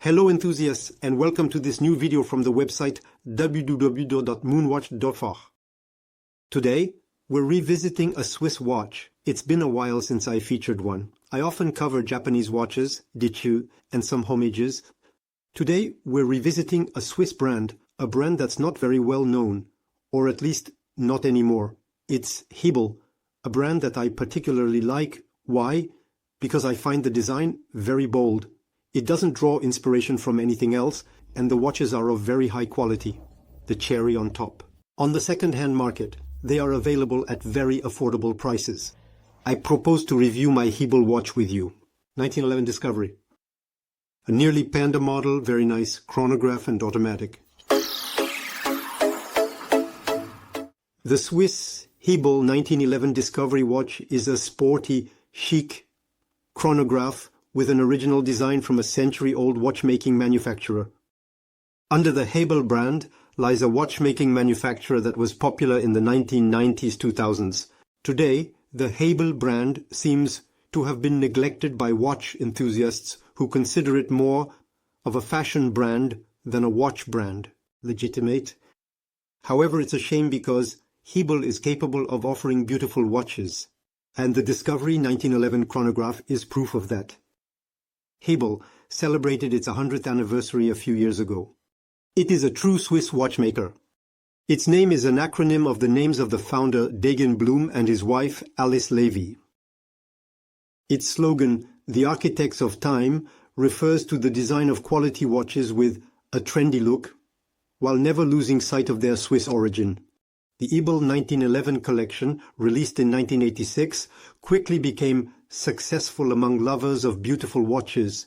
Hello enthusiasts and welcome to this new video from the website www.moonwatch.fr. Today, we're revisiting a Swiss watch. It's been a while since I featured one. I often cover Japanese watches, Dichu, and some homages. Today, we're revisiting a Swiss brand, a brand that's not very well known, or at least not anymore. It's Ebel, a brand that I particularly like. Why? Because I find the design very bold. It doesn't draw inspiration from anything else, and the watches are of very high quality. The cherry on top. On the second-hand market, they are available at very affordable prices. I propose to review my Ebel watch with you. 1911 Discovery. A nearly panda model, very nice, chronograph and automatic. The Swiss Ebel 1911 Discovery watch is a sporty, chic chronograph with an original design from a century-old watchmaking manufacturer. Under the Ebel brand lies a watchmaking manufacturer that was popular in the 1990s-2000s. Today, the Ebel brand seems to have been neglected by watch enthusiasts who consider it more of a fashion brand than a watch brand. Legitimate. However, it's a shame because Ebel is capable of offering beautiful watches, and the Discovery 1911 chronograph is proof of that. Ebel celebrated its 100th anniversary a few years ago. It is a true Swiss watchmaker. Its name is an acronym of the names of the founder Dagen Blum and his wife Alice Levy. Its slogan, "The Architects of Time," refers to the design of quality watches with a trendy look, while never losing sight of their Swiss origin. The Ebel 1911 collection, released in 1986, quickly became successful among lovers of beautiful watches.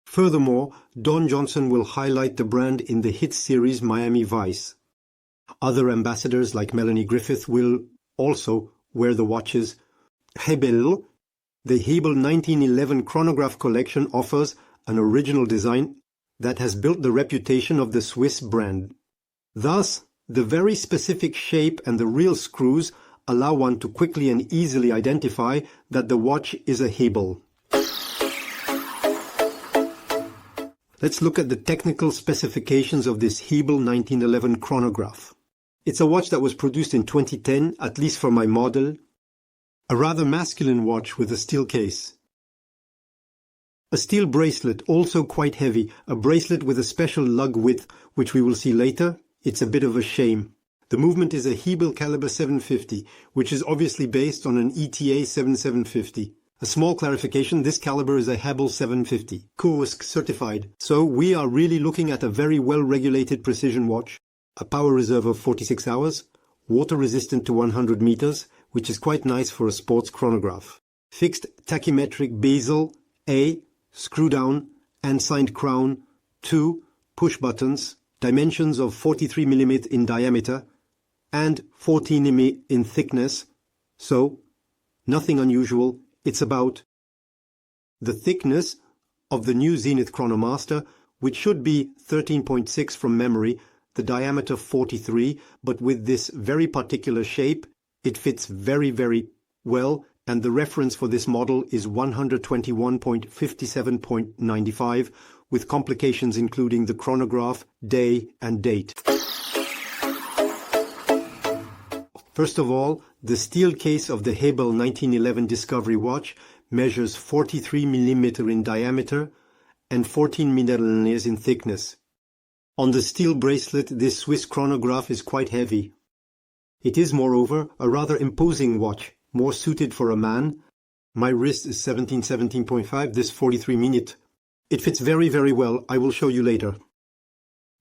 Furthermore, Don Johnson will highlight the brand in the hit series Miami Vice. Other ambassadors like Melanie Griffith will also wear the watches. Ebel, the Ebel 1911 chronograph collection offers an original design that has built the reputation of the Swiss brand. Thus, the very specific shape and the real screws allow one to quickly and easily identify that the watch is a Ebel. Let's look at the technical specifications of this Ebel 1911 chronograph. It's a watch that was produced in 2010, at least for my model. A rather masculine watch with a steel case. A steel bracelet, also quite heavy, a bracelet with a special lug width, which we will see later. It's a bit of a shame. The movement is a Ebel caliber 750, which is obviously based on an ETA 7750. A small clarification, this caliber is a Ebel 750, COSC certified. So we are really looking at a very well-regulated precision watch, a power reserve of 46 hours, water resistant to 100 meters, which is quite nice for a sports chronograph. Fixed tachymetric bezel, A, screw down, and signed crown, 2, push buttons, dimensions of 43 mm in diameter, and 14 mm in thickness, so nothing unusual. It's about the thickness of the new Zenith Chronomaster, which should be 13.6 from memory, the diameter 43, but with this very particular shape, it fits very, very well, and the reference for this model is 121.57.95, with complications including the chronograph, day, and date. First of all, the steel case of the Ebel 1911 Discovery watch measures 43 mm in diameter and 14 mm in thickness. On the steel bracelet, this Swiss chronograph is quite heavy. It is, moreover, a rather imposing watch, more suited for a man. My wrist is 17.5, this 43 minute. It fits very, very well. I will show you later.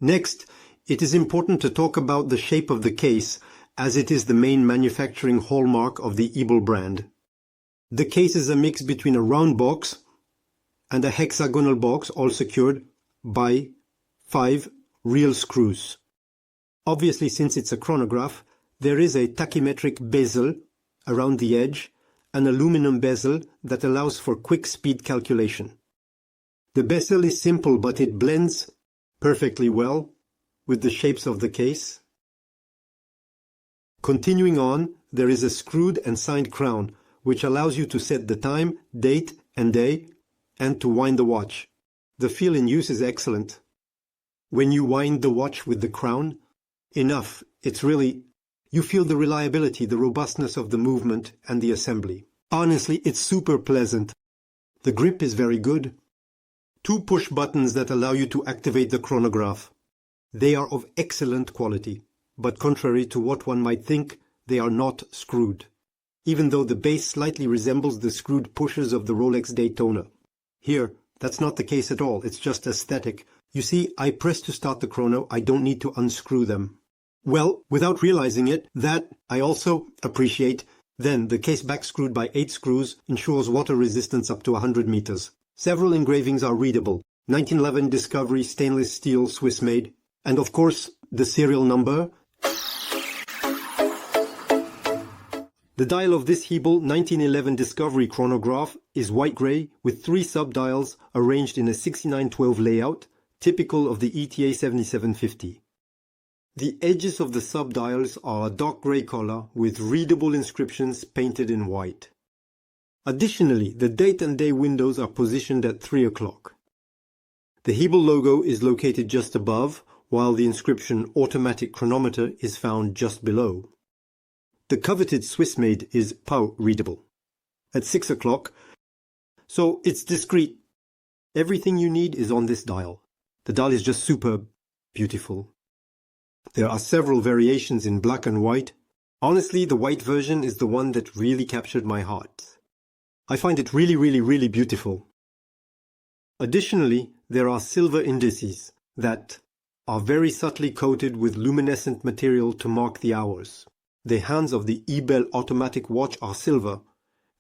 Next, it is important to talk about the shape of the case, as it is the main manufacturing hallmark of the Ebel brand. The case is a mix between a round box and a hexagonal box, all secured by 5 real screws. Obviously, since it's a chronograph, there is a tachymetric bezel around the edge, an aluminum bezel that allows for quick speed calculation. The bezel is simple, but it blends perfectly well with the shapes of the case. Continuing on, there is a screwed and signed crown, which allows you to set the time, date, and day, and to wind the watch. The feel in use is excellent. When you wind the watch with the crown, enough, it's really, you feel the reliability, the robustness of the movement and the assembly. Honestly, it's super pleasant. The grip is very good. 2 push buttons that allow you to activate the chronograph. They are of excellent quality, but contrary to what one might think, they are not screwed, even though the base slightly resembles the screwed pushes of the Rolex Daytona. Here, that's not the case at all, it's just aesthetic. You see, I press to start the chrono, I don't need to unscrew them. Well, without realizing it, that I also appreciate. Then, the case back screwed by 8 screws ensures water resistance up to 100 meters. Several engravings are readable. 1911 Discovery stainless steel Swiss made. And of course, the serial number. The dial of this Ebel 1911 Discovery chronograph is white grey with 3 sub-dials arranged in a 6912 layout, typical of the ETA 7750. The edges of the sub-dials are a dark grey color with readable inscriptions painted in white. Additionally, the date and day windows are positioned at 3 o'clock. The Ebel logo is located just above, while the inscription Automatic Chronometer is found just below. The coveted Swiss-made is POW readable at 6 o'clock, so it's discreet. Everything you need is on this dial. The dial is just superb, beautiful. There are several variations in black and white. Honestly, the white version is the one that really captured my heart. I find it really beautiful. Additionally, there are silver indices that are very subtly coated with luminescent material to mark the hours. The hands of the Ebel automatic watch are silver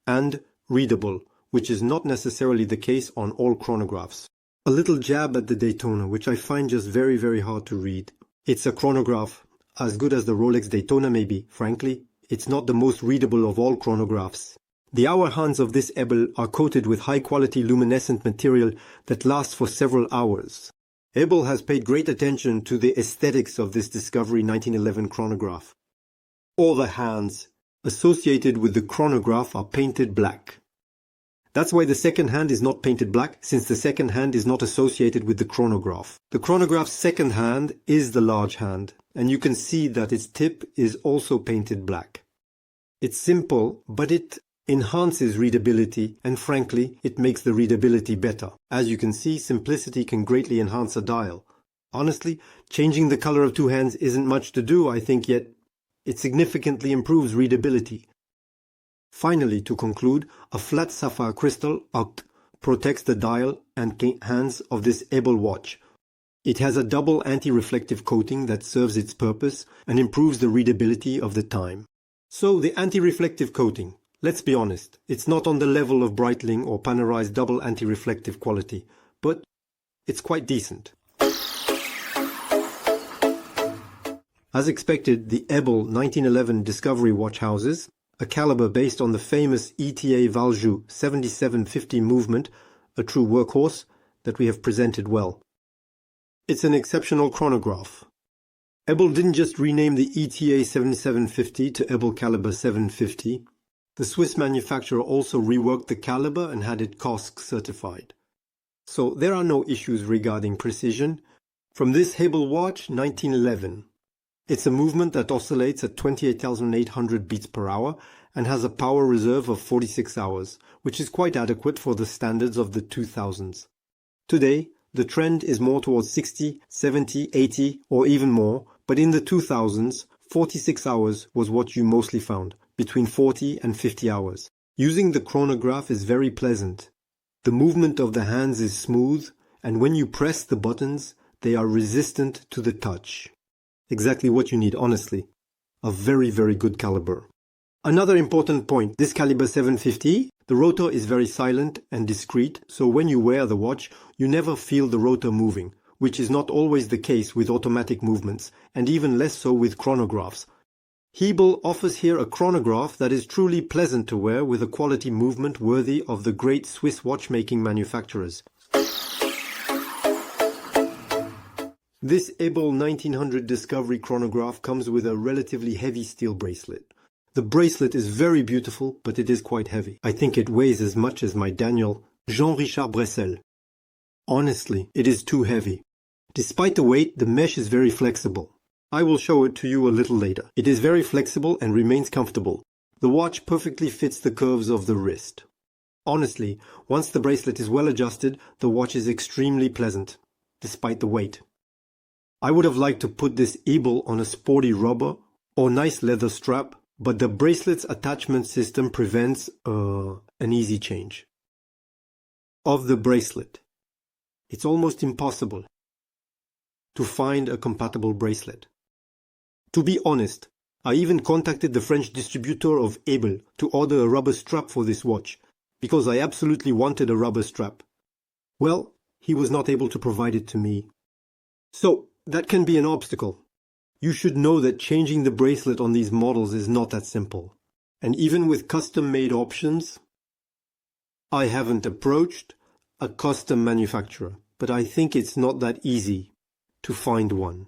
and readable, which is not necessarily the case on all chronographs. A little jab at the Daytona, which I find just very hard to read. It's a chronograph, as good as the Rolex Daytona may be. Frankly, it's not the most readable of all chronographs. The hour hands of this Ebel are coated with high-quality luminescent material that lasts for several hours. Ebel has paid great attention to the aesthetics of this Discovery 1911 chronograph. All the hands associated with the chronograph are painted black. That's why the second hand is not painted black, since the second hand is not associated with the chronograph. The chronograph's second hand is the large hand, and you can see that its tip is also painted black. It's simple, but it enhances readability, and frankly, it makes the readability better. As you can see, simplicity can greatly enhance a dial. Honestly, changing the color of 2 hands isn't much to do, I think, yet it significantly improves readability. Finally, to conclude, a flat sapphire crystal protects the dial and hands of this Ebel watch. It has a double anti-reflective coating that serves its purpose and improves the readability of the time. So, the anti-reflective coating, let's be honest, it's not on the level of Breitling or Panerai double anti-reflective quality, but it's quite decent. As expected, the Ebel 1911 Discovery watch houses a caliber based on the famous ETA Valjoux 7750 movement, a true workhorse that we have presented well. It's an exceptional chronograph. Ebel didn't just rename the ETA 7750 to Ebel Caliber 750. The Swiss manufacturer also reworked the caliber and had it COSC certified. So there are no issues regarding precision. From this Ebel watch, 1911. It's a movement that oscillates at 28,800 beats per hour and has a power reserve of 46 hours, which is quite adequate for the standards of the 2000s. Today, the trend is more towards 60, 70, 80 or even more, but in the 2000s, 46 hours was what you mostly found, between 40 and 50 hours. Using the chronograph is very pleasant. The movement of the hands is smooth, and when you press the buttons, they are resistant to the touch. Exactly what you need, honestly. A very good caliber. Another important point, this caliber 750, the rotor is very silent and discreet, so when you wear the watch, you never feel the rotor moving, which is not always the case with automatic movements, and even less so with chronographs. Ebel offers here a chronograph that is truly pleasant to wear with a quality movement worthy of the great Swiss watchmaking manufacturers. This Ebel 1900 Discovery chronograph comes with a relatively heavy steel bracelet. The bracelet is very beautiful, but it is quite heavy. I think it weighs as much as my Daniel Jean-Richard Bracelet. Honestly, it is too heavy. Despite the weight, the mesh is very flexible. I will show it to you a little later. It is very flexible and remains comfortable. The watch perfectly fits the curves of the wrist. Honestly, once the bracelet is well adjusted, the watch is extremely pleasant, despite the weight. I would have liked to put this Ebel on a sporty rubber or nice leather strap, but the bracelet's attachment system prevents an easy change. Of the bracelet, it's almost impossible to find a compatible bracelet. To be honest, I even contacted the French distributor of Ebel to order a rubber strap for this watch, because I absolutely wanted a rubber strap. Well, he was not able to provide it to me. So, that can be an obstacle. You should know that changing the bracelet on these models is not that simple. And even with custom-made options, I haven't approached a custom manufacturer, but I think it's not that easy to find one.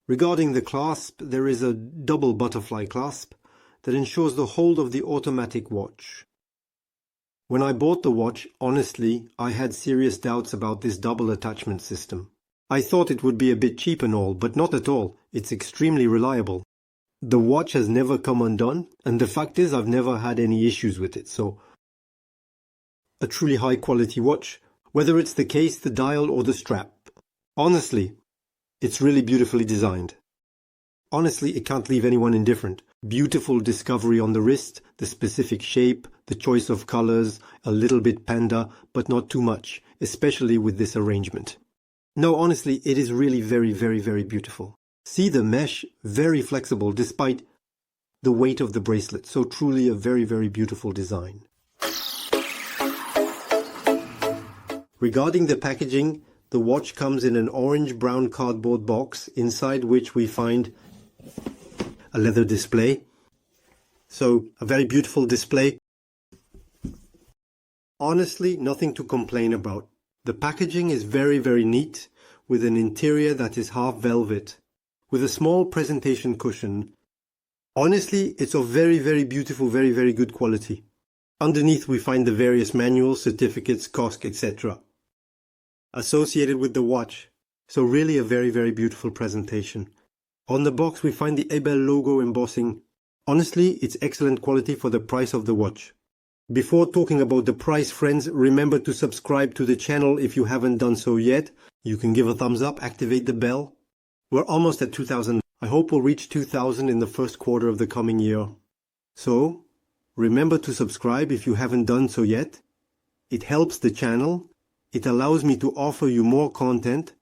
Regarding the clasp, there is a double butterfly clasp that ensures the hold of the automatic watch. When I bought the watch, honestly, I had serious doubts about this double attachment system. I thought it would be a bit cheap and all, but not at all. It's extremely reliable. The watch has never come undone, and the fact is I've never had any issues with it, so a truly high quality watch, whether it's the case, the dial or the strap. Honestly, it's really beautifully designed. Honestly, it can't leave anyone indifferent. Beautiful discovery on the wrist, the specific shape, the choice of colors, a little bit panda, but not too much, especially with this arrangement. No, honestly, it is really very, very, very beautiful. See the mesh, very flexible despite the weight of the bracelet. So truly a very, very beautiful design. Regarding the packaging, the watch comes in an orange-brown cardboard box, inside which we find a leather display. So, a very beautiful display. Honestly, nothing to complain about. The packaging is very, very neat, with an interior that is half velvet, with a small presentation cushion. Honestly, it's of very, very beautiful, very, very good quality. Underneath we find the various manuals, certificates, cost, etc. associated with the watch. So really a very, very beautiful presentation. On the box we find the Ebel logo embossing. Honestly, it's excellent quality for the price of the watch. Before talking about the price, friends, remember to subscribe to the channel if you haven't done so yet. You can give a thumbs up, activate the bell. We're almost at 2,000. I hope we'll reach 2,000 in the first quarter of the coming year. So, remember to subscribe if you haven't done so yet. It helps the channel. It allows me to offer you more content.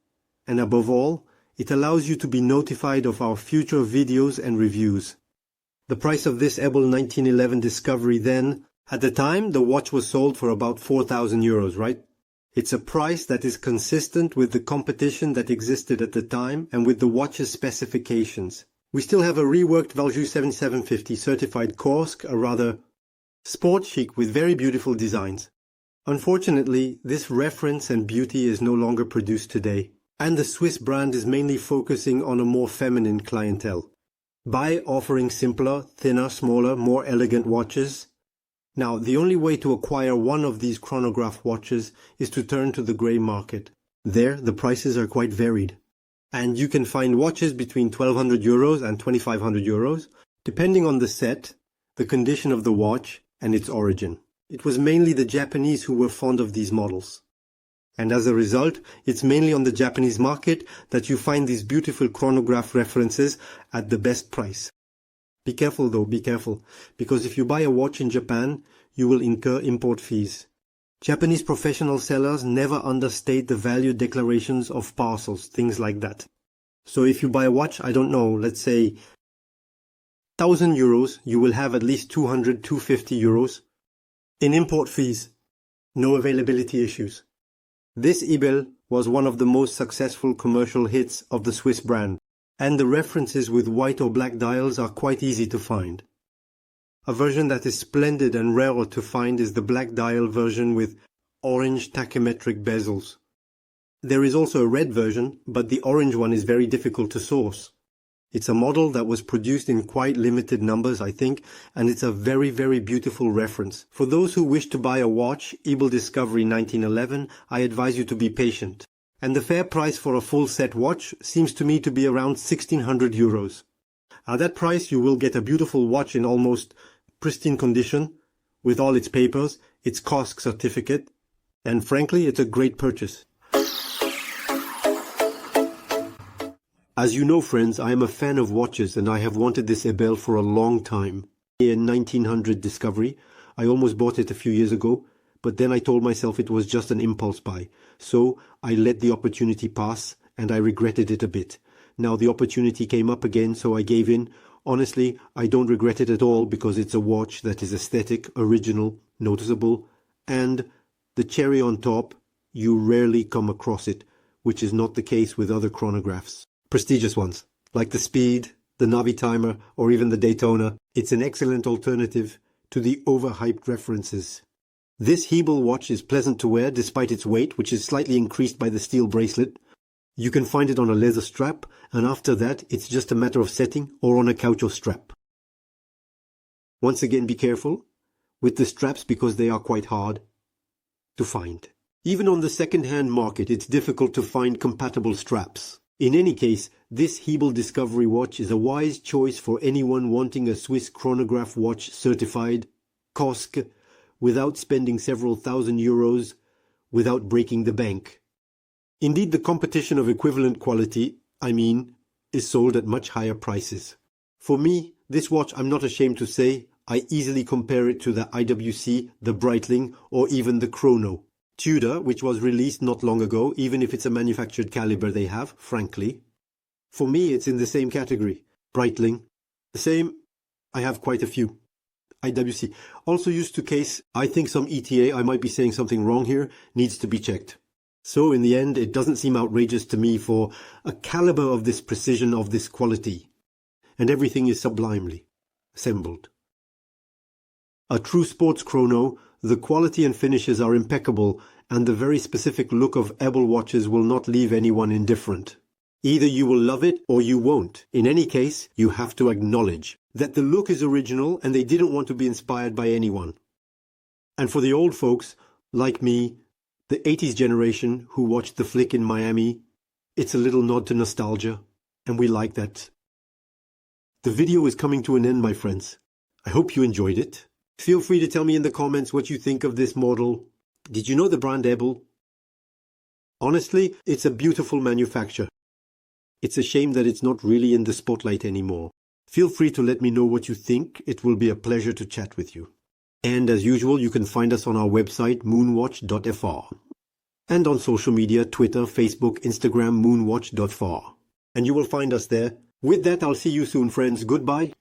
And above all, it allows you to be notified of our future videos and reviews. The price of this Ebel 1911 Discovery then, at the time, the watch was sold for about 4,000 euros, right? It's a price that is consistent with the competition that existed at the time and with the watch's specifications. We still have a reworked Valjoux 7750 certified Korsk, a rather sport chic with very beautiful designs. Unfortunately, this reference and beauty is no longer produced today, and the Swiss brand is mainly focusing on a more feminine clientele, by offering simpler, thinner, smaller, more elegant watches. Now, the only way to acquire one of these chronograph watches is to turn to the grey market. There, the prices are quite varied, and you can find watches between 1,200 euros and 2,500 euros, depending on the set, the condition of the watch, and its origin. It was mainly the Japanese who were fond of these models. And as a result, it's mainly on the Japanese market that you find these beautiful chronograph references at the best price. Be careful though, be careful, because if you buy a watch in Japan, you will incur import fees. Japanese professional sellers never understate the value declarations of parcels, things like that. So if you buy a watch, I don't know, let's say 1,000 euros, you will have at least 200, 250 euros in import fees. No availability issues. This Ebel was one of the most successful commercial hits of the Swiss brand, and the references with white or black dials are quite easy to find. A version that is splendid and rarer to find is the black dial version with orange tachymetric bezels. There is also a red version, but the orange one is very difficult to source. It's a model that was produced in quite limited numbers, I think, and it's a very, very beautiful reference. For those who wish to buy a watch, Ebel Discovery 1911, I advise you to be patient. And the fair price for a full set watch seems to me to be around 1,600 euros. At that price, you will get a beautiful watch in almost pristine condition, with all its papers, its COSC certificate, and frankly, it's a great purchase. As you know, friends, I am a fan of watches and I have wanted this Ebel for a long time. In 1900 Discovery, I almost bought it a few years ago, but then I told myself it was just an impulse buy. So I let the opportunity pass and I regretted it a bit. Now the opportunity came up again, so I gave in. Honestly, I don't regret it at all because it's a watch that is aesthetic, original, noticeable, and the cherry on top, you rarely come across it, which is not the case with other chronographs. Prestigious ones, like the Speed, the Navi Timer, or even the Daytona. It's an excellent alternative to the overhyped references. This Ebel watch is pleasant to wear despite its weight, which is slightly increased by the steel bracelet. You can find it on a leather strap, and after that it's just a matter of setting or on a caoutchouc strap. Once again, be careful with the straps because they are quite hard to find. Even on the second-hand market, it's difficult to find compatible straps. In any case, this Ebel Discovery watch is a wise choice for anyone wanting a Swiss chronograph watch certified COSC without spending several thousand euros, without breaking the bank. Indeed, the competition of equivalent quality, is sold at much higher prices. For me, this watch, I'm not ashamed to say, I easily compare it to the IWC, the Breitling, or even the Chrono. Tudor, which was released not long ago, even if it's a manufactured caliber they have, frankly. For me, it's in the same category. Breitling. The same, I have quite a few. IWC. Also used to case, I think some ETA, I might be saying something wrong here, needs to be checked. So in the end, it doesn't seem outrageous to me for a caliber of this precision, of this quality. And everything is sublimely assembled. A true sports chrono, the quality and finishes are impeccable, and the very specific look of Ebel watches will not leave anyone indifferent. Either you will love it or you won't. In any case, you have to acknowledge that the look is original and they didn't want to be inspired by anyone. And for the old folks, like me, the 80s generation who watched the flick in Miami, it's a little nod to nostalgia, and we like that. The video is coming to an end, my friends. I hope you enjoyed it. Feel free to tell me in the comments what you think of this model. Did you know the brand Ebel? Honestly, it's a beautiful manufacture. It's a shame that it's not really in the spotlight anymore. Feel free to let me know what you think. It will be a pleasure to chat with you. And as usual, you can find us on our website, moonwatch.fr. And on social media, Twitter, Facebook, Instagram, moonwatch.fr. And you will find us there. With that, I'll see you soon, friends. Goodbye.